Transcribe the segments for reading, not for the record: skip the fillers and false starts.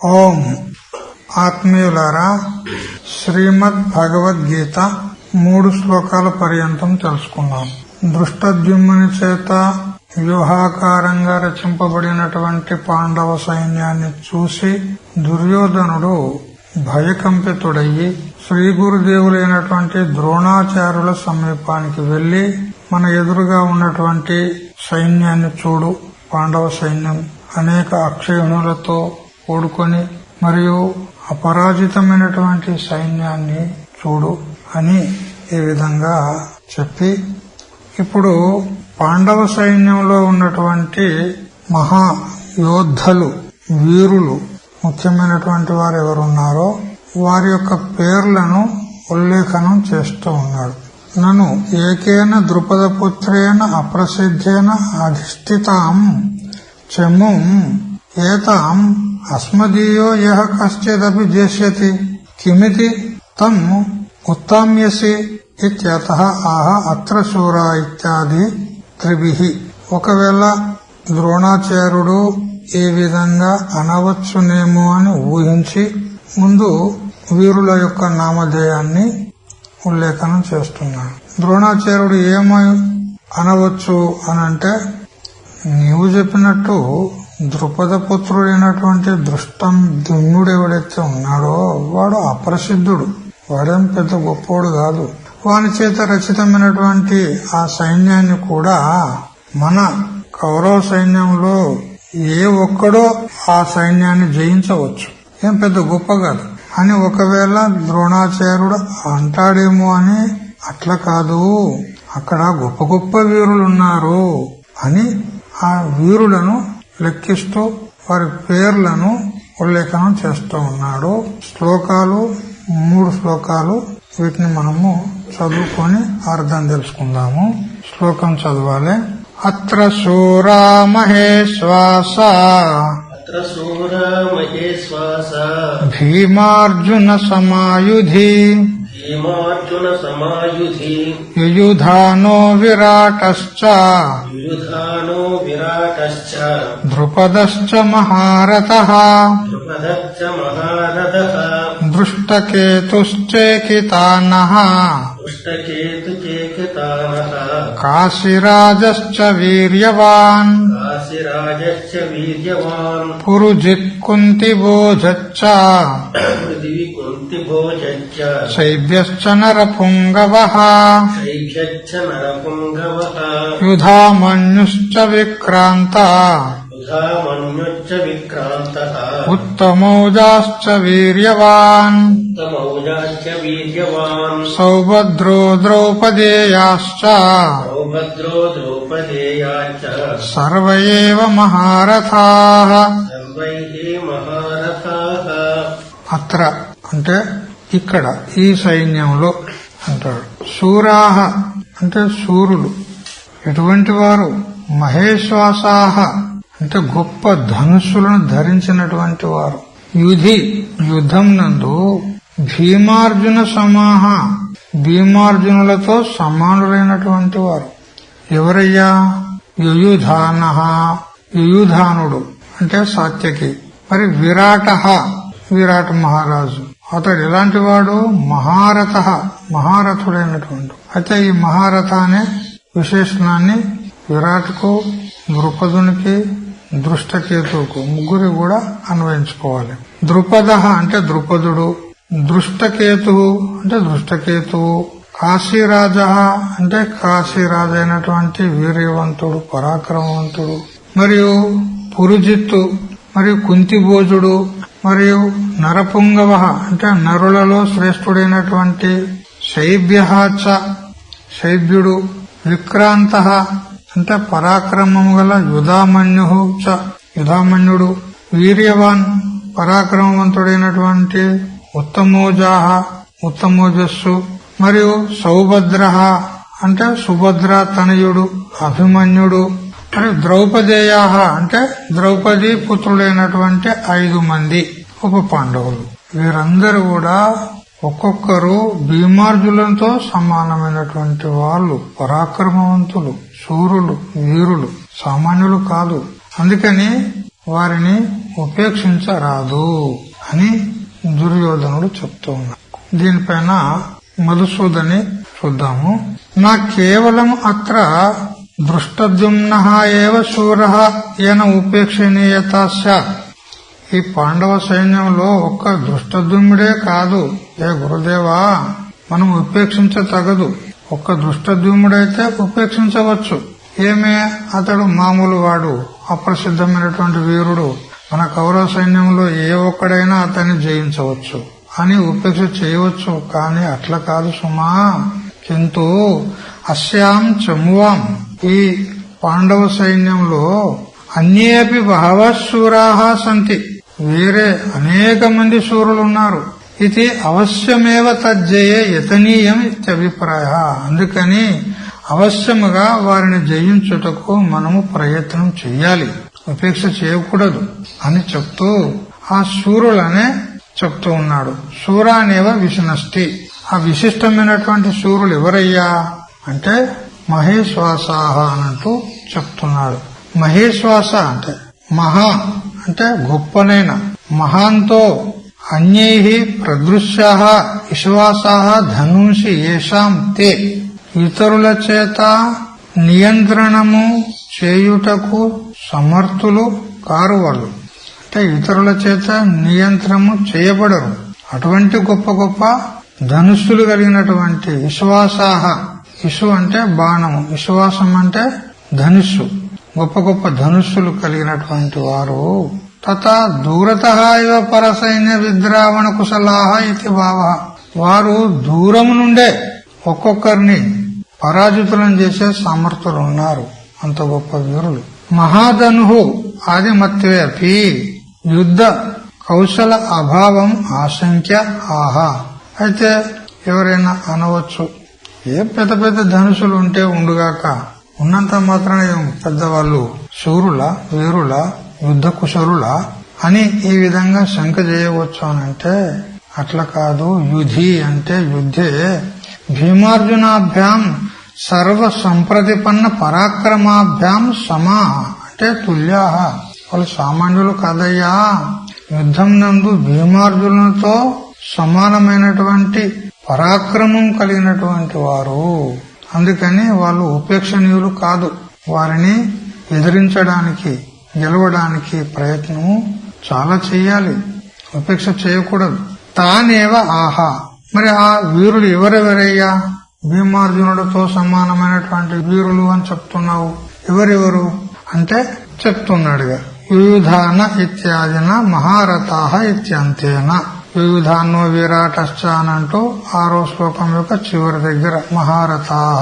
ఓం ఆత్మీయులారా, శ్రీమద్ భగవద్గీత 3 శ్లోకాల పర్యంతం తెలుసుకున్నాం. దృష్టద్యుమ్నుని చేత వ్యూహాకారంగా రచింపబడినటువంటి పాండవ సైన్యాన్ని చూసి దుర్యోధనుడు భయకంపితుడయ్యి శ్రీ గురుదేవులైనటువంటి ద్రోణాచార్యుల సమీపానికి వెళ్లి, మన ఎదురుగా ఉన్నటువంటి సైన్యాన్ని చూడు, పాండవ సైన్యం అనేక అక్షయునులతో కూడుకొని మరియు అపరాజితమైనటువంటి సైన్యాన్ని చూడు అని ఈ విధంగా చెప్పి, ఇప్పుడు పాండవ సైన్యంలో ఉన్నటువంటి మహా యోద్ధలు, వీరులు, ముఖ్యమైనటువంటి వారు ఎవరున్నారో వారి యొక్క పేర్లను ఉల్లేఖనం చేస్తూ ఉన్నాడు. నన్ను ఏకేన ద్రుపదపుత్రేణ అప్రసిద్ధేన అధిష్ఠితాం చముం ఏతాం అస్మదీయో యః కశ్చిదపి జేష్యతి కిమితి తం ఉత్తామ్యసి ఇత్యతః ఆహ అత్ర శూరా ఇత్యాది త్రిభిః. ఒకవేళ ద్రోణాచార్యుడు ఈ విధంగా అనవచ్చునేమో అని ఊహించి ముందు వీరుల యొక్క నామధేయాన్ని ఉల్లేఖనం చేస్తున్నాడు. ద్రోణాచార్యుడు ఏమై అనవచ్చు అనంటే, నీవు చెప్పినట్టు ద్రుపద పుత్రుడైనటువంటి దృష్టద్యుమ్నుడు ఎవడైతే ఉన్నాడో వాడు అప్రసిద్ధుడు, వాడేం పెద్ద గొప్పోడు కాదు. వాని చేత రచితమైనటువంటి ఆ సైన్యాన్ని కూడా మన కౌరవ సైన్యంలో ఏ ఒక్కడో ఆ సైన్యాన్ని జయించవచ్చు, ఏం పెద్ద గొప్ప కాదు అని ఒకవేళ ద్రోణాచార్యుడు అంటాడేమో అని, అట్లా కాదు, అక్కడ గొప్ప గొప్ప వీరులున్నారు అని ఆ వీరులను లెక్కిస్తూ వారి పేర్లను ఉల్లేఖనం చేస్తూ ఉన్నాడు. శ్లోకాలు 3 శ్లోకాలు, వీటిని మనము చదువుకొని అర్థం తెలుసుకుందాము. శ్లోకం చదవాలి. అత్ర శూరా మహేశ్వాస భీమార్జున సమాయుధి యుయుధానో విరాటశ్చ ద్రుపదశ్చ మహారథః దృష్టకేతుశ్చేకితానః కాశీరాజశ్చ వీర్యవాన్ పురుజిత్ కుంతిభోజశ్చ శైభ్యశ్చ నరపుంగవః యుధామన్యుశ్చ విక్రాంత ఉత్తమౌజాశ్చ వీర్యవాన్ సౌభద్రో ద్రౌపదేయాశ్చ సర్వ ఏవ మహారథాః. అత్ర అంటే ఇక్కడ, ఈ సైన్యంలో అంటాడు. శూరాహ అంటే శూరులు. ఎటువంటి వారు? మహేశ్వాసాహ అంటే గొప్ప ధనుస్సులను ధరించినటువంటి వారు. యుధి యుద్ధం నందు భీమార్జున సమాహ భీమార్జునులతో సమానులైనటువంటి వారు. ఎవరయ్యా? యుయుధాన యుయుధానుడు అంటే సాత్యకి. మరి విరాటః విరాట మహారాజు, అతడు ఎలాంటి వాడు? మహారథ మహారథుడైనటువంటి. అయితే ఈ మహారథ అనే విశేషణాన్ని విరాట్కు, ద్రుపదునికి, దృష్టకేతువుకు, ముగ్గురు కూడా అన్వయించుకోవాలి. ద్రుపద అంటే ద్రుపదుడు, దృష్టకేతువు అంటే దృష్టకేతువు, కాశీరాజ అంటే కాశీరాజు అయినటువంటి వీర్యవంతుడు, పరాక్రమవంతుడు, మరియు పురుజిత్తు మరియు కుంతిభోజుడు, మరియు నరపుంగవ అంటే నరులలో శ్రేష్ఠుడైనటువంటి శైభ్యః శైభ్యుడు, విక్రాంత అంటే పరాక్రమము గల యుధామన్యుడు, వీర్యవాన్ పరాక్రమవంతుడైనటువంటి ఉత్తమోజాహ ఉత్తమోజస్సు, మరియు సౌభద్ర అంటే సుభద్ర తనయుడు అభిమన్యుడు, మరియు ద్రౌపదేయాహ అంటే ద్రౌపది పుత్రుడైనటువంటి 5 మంది ఉప పాండవులు. వీరందరూ కూడా ఒక్కొక్కరు భీమార్జునులతో సమానమైనటువంటి వాళ్ళు, పరాక్రమవంతులు, శూరులు, వీరులు, సామాన్యులు కాదు. అందుకని వారిని ఉపేక్షించరాదు అని దుర్యోధనుడు చెప్తూ ఉన్నాడు. దీనిపైన మధుసూదని చూద్దాము. నా కేవలం అత్ర దృష్టద్యుమ్నః ఏవ శూరః ఏన ఉపేక్షణీయత స్యాత్. ఈ పాండవ సైన్యంలో ఒక్క దృష్టద్యుమ్నుడే కాదు. ఏ గురుదేవా, మనం ఉపేక్షించతగదు. ఒక్క దృష్టద్యుమ్నుడైతే ఉపేక్షించవచ్చు. ఏమే, అతడు మామూలు వాడు, అప్రసిద్ధమైనటువంటి వీరుడు, మన కౌరవ సైన్యంలో ఏ ఒక్కడైనా అతన్ని జయించవచ్చు అని ఉపేక్ష చేయవచ్చు. కానీ అట్లా కాదు సుమా. కింటూ అస్యాం చమువాం, ఈ పాండవ సైన్యంలో అన్యేపి బహవః శూరాః సంతి, వేరే అనేక మంది శూరులు ఉన్నారు. ఇది అవశ్యమేవ తజ్జయే యతనీయం ఇత్యభిప్రాయ. అందుకని అవశ్యముగా వారిని జయించుటకు మనము ప్రయత్నం చెయ్యాలి, ఉపేక్ష చేయకూడదు అని చెప్తూ ఆ శూరులనే చెప్తూ ఉన్నాడు. శూరానేవ విశినష్టి. ఆ విశిష్టమైనటువంటి శూరులు ఎవరయ్యా అంటే మహేశ్వాసాహ అనంటూ చెప్తున్నాడు. మహేశ్వాస అంటే మహా అంటే గొప్పనైన, మహాంతో అన్యైః ప్రదృశ్యాః విశ్వాసాః ధనుంసి యేషాం తే. ఇతరుల చేత నియంత్రణము చేయుటకు సమర్థులు కారు వాళ్ళు. అంటే ఇతరుల చేత నియంత్రణము చేయబడరు. అటువంటి గొప్ప గొప్ప ధనుస్సులు కలిగినటువంటి విశ్వాసాహ, విశ్వ అంటే బాణము, విశ్వాసం అంటే ధనుస్సు, గొప్ప గొప్ప ధనుస్సులు కలిగినటువంటి వారు. తథా దూరతః ఇవ పరసైన్య విద్రావణ కుశలాహ ఇది భావః. వారు దూరము నుండే ఒక్కొక్కరిని పరాజితులను చేసే సమర్థులు ఉన్నారు. అంత గొప్ప వీరులు. మహాధను ఆదిమత్వే అపి యుద్ధ కౌశల అభావం ఆశంక్య ఆహా. అయితే ఎవరైనా అనవచ్చు, ఏ పెద్ద పెద్ద ధనుసులు ఉంటే ఉండుగాక, ఉన్నంత మాత్రాన పెద్దవాళ్ళు శూరుల, వీరుల, యుద్ధ కుశరుల అని ఈ విధంగా శంక చేయవచ్చు అనంటే అట్లా కాదు. యుధి అంటే యుద్ధే భీమార్జునాభ్యాం సర్వ సంప్రతిపన్న పరాక్రమాభ్యాం సమా అంటే తుల్యా. వాళ్ళు సామాన్యులు కాదయ్యా. యుద్ధం నందు భీమార్జునులతో సమానమైనటువంటి పరాక్రమం కలిగినటువంటి వారు. అందుకని వాళ్ళు ఉపేక్షణీయులు కాదు. వారిని ఎదిరించడానికి, గెలవడానికి ప్రయత్నము చాలా చెయ్యాలి, ఉపేక్ష చేయకూడదు. తానేవ ఆహా. మరి ఆ వీరులు ఎవరెవరయ్యా? భీమార్జునుడితో సమానమైనటువంటి వీరులు అని చెప్తున్నావు, ఎవరెవరు అంటే చెప్తున్నాడుగా. యుయుధాన ఇత్యాదిన మహారథాః ఇత్యంతేన. యుయుధాన్నో విరాటశ్చ అనంటూ 6వ శ్లోకం యొక్క చివరి దగ్గర మహారథాః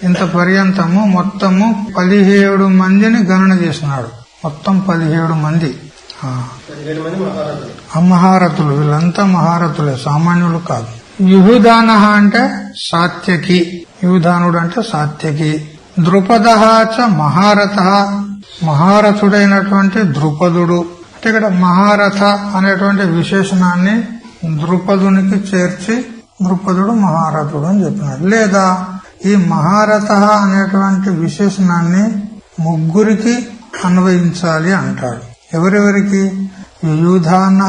ఇంత పర్యంతము మొత్తము 17 మందిని గణన చేసినాడు. మొత్తం 17 మంది మహారథులు. వీళ్ళంతా మహారథులే, సామాన్యులు కాదు. యుయుధాన అంటే సాత్యకి, యుయుధానుడు అంటే సాత్యకి. ద్రుపదః చ మహారథః, మహారథుడైనటువంటి ద్రుపదుడు. అంటే ఇక్కడ మహారథ అనేటువంటి విశేషణాన్ని ద్రుపదునికి చేర్చి ద్రుపదుడు మహారథుడు అని చెప్పినాడు. లేదా ఈ మహారథ అనేటువంటి విశేషణాన్ని ముగ్గురికి అన్వయించాలి అంటాడు. ఎవరెవరికి? యుయుధాన,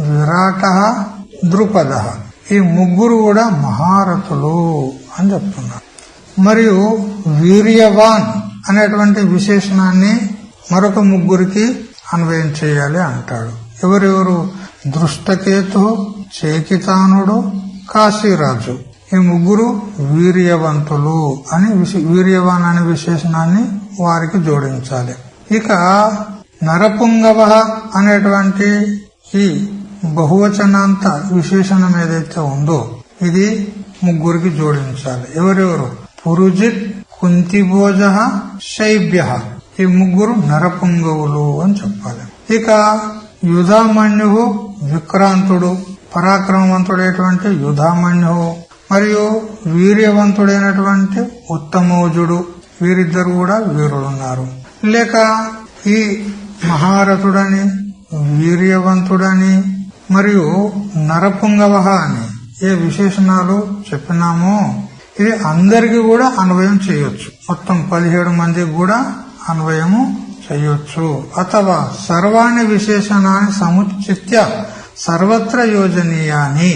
విరాట, ద్రుపద. ఈ ముగ్గురు కూడా మహారథులు అని చెప్తున్నారు. మరియు వీర్యవాన్ అనేటువంటి విశేషణాన్ని మరొక ముగ్గురికి అన్వయం చేయాలి అంటాడు. ఎవరెవరు? దృష్టకేతు, చేకితానుడు, కాశీరాజు. ఈ ముగ్గురు వీర్యవంతులు అని వీర్యవాన్ అనే విశేషణాన్ని వారికి జోడించాలి. ఇక నరపుంగవ అనేటువంటి ఈ బహువచనాంత విశేషణం ఏదైతే ఉందో ఇది ముగ్గురికి జోడించాలి. ఎవరెవరు? పురుజిత్, కుంతిభోజ, శైభ్య. ఈ ముగ్గురు నరపుంగవులు అని చెప్పాలి. ఇక యుధామన్యు, విక్రాంతుడు, పరాక్రమవంతుడైనటువంటి యుధామన్యు, మరియు వీర్యవంతుడైనటువంటి ఉత్తమోజుడు. వీరిద్దరు కూడా వీరులున్నారు. లేక ఈ మహారథుడని, వీర్యవంతుడని మరియు నరపుంగవ అని ఏ విశేషణాలు చెప్పినామో ఇది అందరికీ కూడా అన్వయం చేయొచ్చు. మొత్తం 17 మందికి కూడా అన్వయము చేయొచ్చు. అథవా సర్వాణి విశేషణాన్ని సముచిత్య సర్వత్ర యోజనీయాని,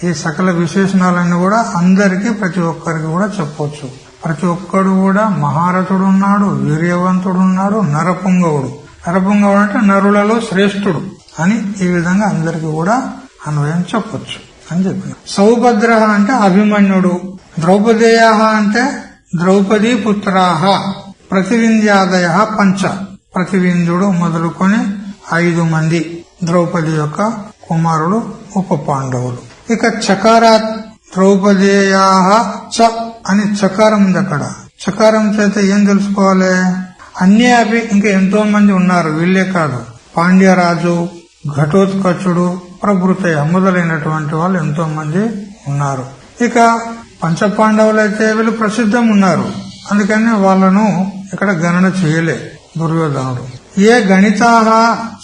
ఈ సకల విశేషణాలన్నీ కూడా అందరికీ ప్రతి ఒక్కరికి కూడా చెప్పొచ్చు. ప్రతి ఒక్కడు కూడా మహారథుడున్నాడు, వీర్యవంతుడున్నాడు, నరపుంగవుడు. నరపుంగవుడు అంటే నరులలో శ్రేష్ఠుడు అని ఈ విధంగా అందరికి కూడా అన్వయం చెప్పొచ్చు అని చెప్పిన. సౌభద్ర అంటే అభిమన్యుడు, ద్రౌపదేయ అంటే ద్రౌపదీ పుత్రాహ, ప్రతివింధ్యాదయ పంచ, ప్రతివింధ్యుడు మొదలుకొని 5 మంది ద్రౌపది యొక్క కుమారులు ఉప పాండవులు. ఇక చకారాత్ ద్రౌపదేయా చ అని చకారం ఉంది. అక్కడ చకారం చేత ఏం తెలుసుకోవాలి? అన్యే అవి ఇంకా ఎంతో మంది ఉన్నారు, వీళ్ళే కాదు. పాండ్యరాజు, ఘటోత్కచుడు, ప్రభృతయ మొదలైనటువంటి వాళ్ళు ఎంతో మంది ఉన్నారు. ఇక పంచపాండవులైతే వీళ్ళు ప్రసిద్ధం ఉన్నారు, అందుకని వాళ్ళను ఇక్కడ గణన చేయలే దుర్యోధనుడు. ఏ గణితాః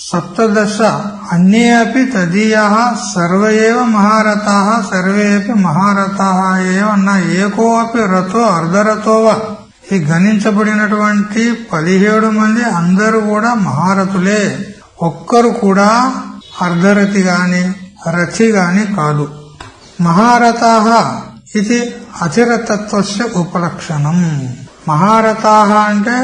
17 అన్యే అపి తదీయాః సర్వేవ మహారథాః సర్వేపి మహారథాః ఏవ న ఏకో అపి రథో అర్ధరథోవా. ఈ గణించబడినటువంటి 17 మంది అందరూ కూడా మహారథులే, ఒక్కరు కూడా అర్ధరథి గాని రథి గాని కాదు. మహారథాః ఇది అతిరథత్వస్య ఉపలక్షణం. మహారథాః అంటే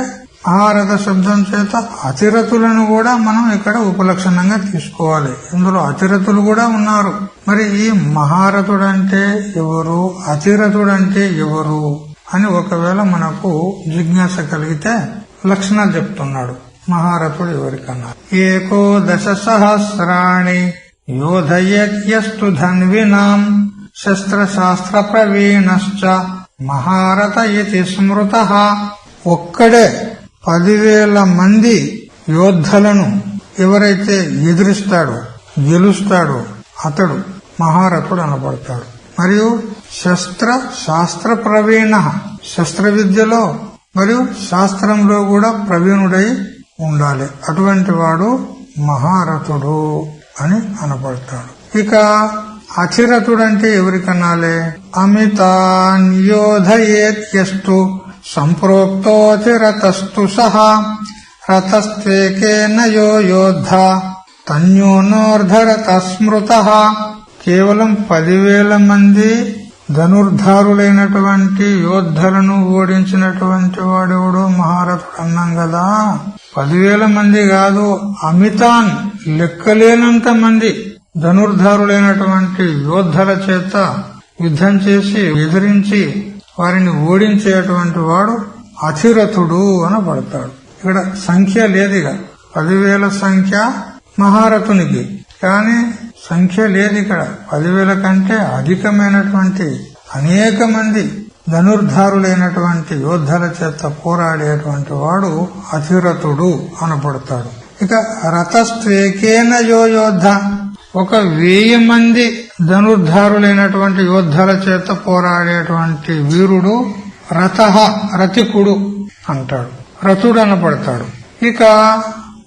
మహారథ శబ్దం చేత అతిరథులను కూడా మనం ఇక్కడ ఉపలక్షణంగా తీసుకోవాలి. ఇందులో అతిరథులు కూడా ఉన్నారు. మరి ఈ మహారథుడంటే ఎవరు, అతిరథుడంటే ఎవరు అని ఒకవేళ మనకు జిజ్ఞాస కలిగితే లక్షణాలు చెప్తున్నాడు. మహారథుడు ఎవరికన్నా? ఏకో 10 సహస్రాణి యోధయత్యస్తు ధన్వినాం శస్త్రశాస్త్ర ప్రవీణశ్చ మహారథ ఇతి స్మృతః. ఒక్కడే 10,000 మంది యోద్ధలను ఎవరైతే ఎదిరిస్తాడో, గెలుస్తాడో అతడు మహారథుడు అనబడతాడు. మరియు శాస్త్ర ప్రవీణ, శస్త్ర విద్యలో మరియు శాస్త్రంలో కూడా ప్రవీణుడై ఉండాలి. అటువంటి వాడు మహారథుడు అని అనబడతాడు. ఇక అతిరథుడంటే ఎవరికన్నాలే? అమితాన్యోధయేత్యస్తు సంప్రోక్తోతిరతస్తు సహా రథస్త్వేకేన యో యోద్ధ తన్యోనోర్ధరత స్మృతః. కేవలం 10,000 మంది ధనుర్ధారులైనటువంటి యోద్ధలను ఓడించినటువంటి వాడెవడో మహారథుడు అన్నాం కదా. 10,000 మంది కాదు, అమితాన్ లెక్కలేనంత మంది ధనుర్ధారులైనటువంటి యోద్ధల చేత యుద్ధం చేసి ఎదిరించి వారిని ఓడించేటువంటి వాడు అతిరథుడు అనబడతాడు. ఇక్కడ సంఖ్య లేదుగా, 10,000 సంఖ్య మహారథునికి, కానీ సంఖ్య లేదు ఇక్కడ. 10,000 కంటే అధికమైనటువంటి అనేక మంది ధనుర్ధారులైనటువంటి యోద్ధల చేత పోరాడేటువంటి వాడు అతిరథుడు అనబడతాడు. ఇక రథస్త్వేకేన యో యోద్ధ, 1,000 మంది ధనుర్ధారులైనటువంటి యోద్ధల చేత పోరాడేటువంటి వీరుడు రథః రథికుడు అంటాడు, రథుడు అనబడతాడు. ఇక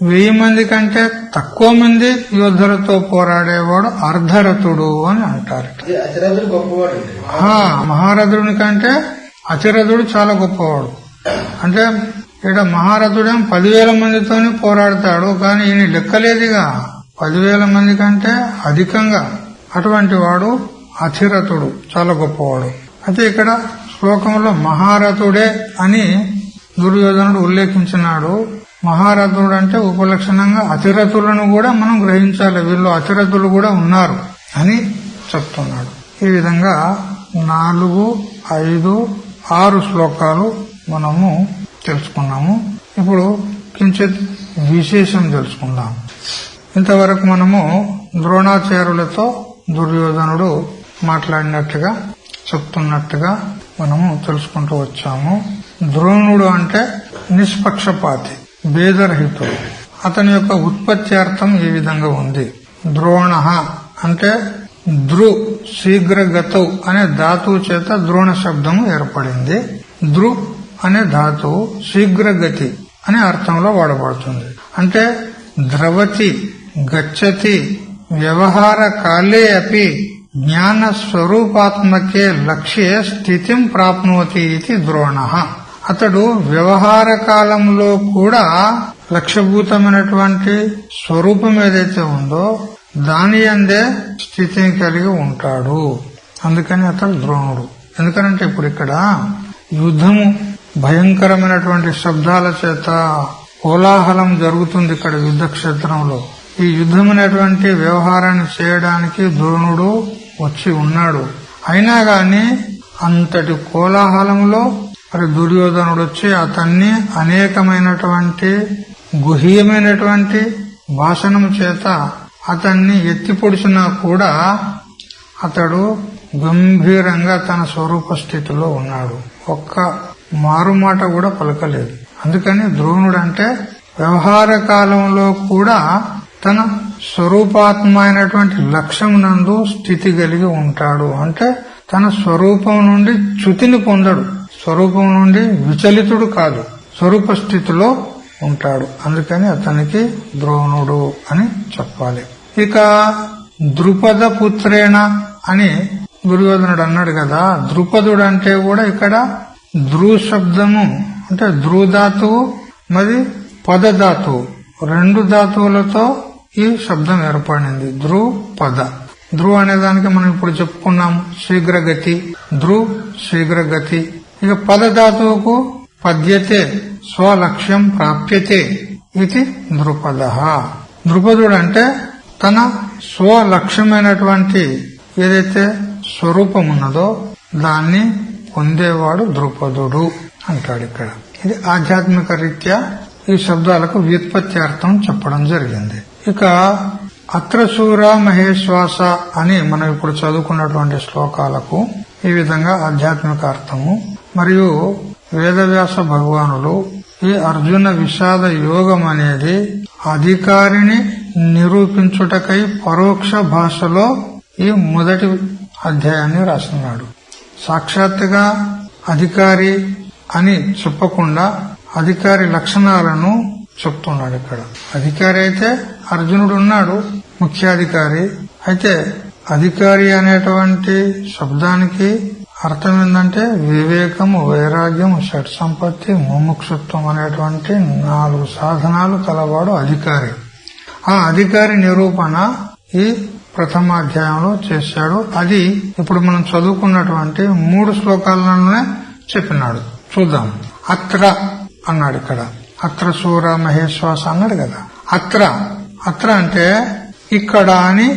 1000 మంది కంటే తక్కువ మంది యోధులతో పోరాడేవాడు అర్ధరథుడు అని అంటారు. మహారథుడి కంటే అతిరథుడు చాలా గొప్పవాడు. అంటే ఇక్కడ మహారథుడేం 10,000 మందితోనే పోరాడతాడు, కానీ ఈయన లెక్కలేదుగా, 10,000 మంది కంటే అధికంగా. అటువంటి వాడు అతిరథుడు, చాలా గొప్పవాడు. అయితే ఇక్కడ శ్లోకంలో మహారథుడే అని దుర్యోధనుడు ఉల్లేఖించినాడు. మహారథుడు అంటే ఉపలక్షణంగా అతిరథులను కూడా మనం గ్రహించాలి, వీళ్ళు అతిరథులు కూడా ఉన్నారు అని చెప్తున్నాడు. ఈ విధంగా 4, 5, 6 శ్లోకాలు మనము తెలుసుకున్నాము. ఇప్పుడు కించిత్ విశేషం తెలుసుకుందాం. ఇంతవరకు మనము ద్రోణాచార్యులతో దుర్యోధనుడు మాట్లాడినట్టుగా చెప్తున్నట్టుగా మనము తెలుసుకుంటూ వచ్చాము. ద్రోణుడు అంటే నిష్పక్షపాతి, భేదరహితుడు. అతని యొక్క ఉత్పత్త్యార్థం ఈ విధంగా ఉంది. ద్రోణ అంటే ద్రు శీఘ్రగతౌ అనే ధాతువు చేత ద్రోణ శబ్దము ఏర్పడింది. ద్రు అనే ధాతువు శీఘ్రగతి అనే అర్థంలో వాడబడుతుంది. అంటే ద్రవతి, గచ్చతి, వ్యవహార కాలే అపి జ్ఞాన స్వరూపాత్మకే లక్ష్యే స్థితిం ప్రాప్నోతి ఇది ద్రోణ. అతడు వ్యవహార కాలంలో కూడా లక్ష్యభూతమైనటువంటి స్వరూపం ఏదైతే ఉందో దాని అందే స్థితిని కలిగి ఉంటాడు. అందుకని అతడు ద్రోణుడు. ఎందుకనంటే ఇప్పుడు ఇక్కడ యుద్ధము భయంకరమైనటువంటి శబ్దాల చేత కోలాహలం జరుగుతుంది. ఇక్కడ యుద్ధ క్షేత్రంలో ఈ యుద్ధం అనేటువంటి వ్యవహారాన్ని చేయడానికి ద్రోణుడు వచ్చి ఉన్నాడు. అయినా గాని అంతటి కోలాహలంలో మరి దుర్యోధనుడు వచ్చి అతన్ని అనేకమైనటువంటి గుహ్యమైనటువంటి భాషణం చేత అతన్ని ఎత్తిపొడిచినా కూడా అతడు గంభీరంగా తన స్వరూప స్థితిలో ఉన్నాడు. ఒక్క మారుమాట కూడా పలకలేదు. అందుకని ద్రోణుడు అంటే వ్యవహార కాలంలో కూడా తన స్వరూపాత్మ అయినటువంటి లక్ష్యం నందు స్థితి కలిగి ఉంటాడు. అంటే తన స్వరూపం నుండి చ్యుతిని పొందడు, స్వరూపం నుండి విచలితుడు కాదు, స్వరూప స్థితిలో ఉంటాడు. అందుకని అతనికి ద్రోణుడు అని చెప్పాలి. ఇక ద్రుపద పుత్రేణ అని దుర్యోధనుడు అన్నాడు కదా. ద్రుపదుడు అంటే కూడా ఇక్కడ ద్రు శబ్దము అంటే ద్రుధాతువు మరి పదధాతువు రెండు ధాతువులతో ఈ శబ్దం ఏర్పడింది. ద్రుపద. ధ్రు అనే దానికి మనం ఇప్పుడు చెప్పుకున్నాం శీఘ్రగతి, ధ్రు శీఘ్రగతి. ఇక పదధాతువుకు పద్యతే స్వలక్ష్యం ప్రాప్యతే ఇది ద్రుపద. ద్రుపదుడు అంటే తన స్వలక్ష్యమైనటువంటి ఏదైతే స్వరూపం ఉన్నదో దాన్ని పొందేవాడు ద్రుపదుడు అంటాడు. ఇక్కడ ఇది ఆధ్యాత్మిక రీత్యా ఈ శబ్దాలకు వ్యుత్పత్తి చెప్పడం జరిగింది. ఇక అత్రశూర మహేశ్వాస అని మనం ఇప్పుడు చదువుకున్నటువంటి శ్లోకాలకు ఈ విధంగా ఆధ్యాత్మిక అర్థము మరియు వేదవ్యాస భగవానులు ఈ అర్జున విషాద యోగం అనేది అధికారిని నిరూపించుటకై పరోక్ష భాషలో ఈ మొదటి అధ్యాయాన్ని రాస్తున్నాడు. సాక్షాత్తుగా అధికారి అని చెప్పకుండా అధికారి లక్షణాలను చెప్తున్నాడు. ఇక్కడ అధికారి అయితే అర్జునుడు ఉన్నాడు, ముఖ్యాధికారి. అయితే అధికారి అనేటువంటి శబ్దానికి అర్థం ఏంటంటే వివేకము, వైరాగ్యము, షట్ సంపత్తి, ముముక్షుత్వం అనేటువంటి 4 సాధనాలు కలవాడు అధికారి. ఆ అధికారి నిరూపణ ఈ ప్రథమాధ్యాయంలో చేశాడు. అది ఇప్పుడు మనం చదువుకున్నటువంటి 3 శ్లోకాలలోనే చెప్పినాడు. చూద్దాం. అత్ర అన్నాడు. ఇక్కడ అత్ర శూర మహేశ్వాస అన్నాడు కదా. అత్ర అంటే ఇక్కడ అని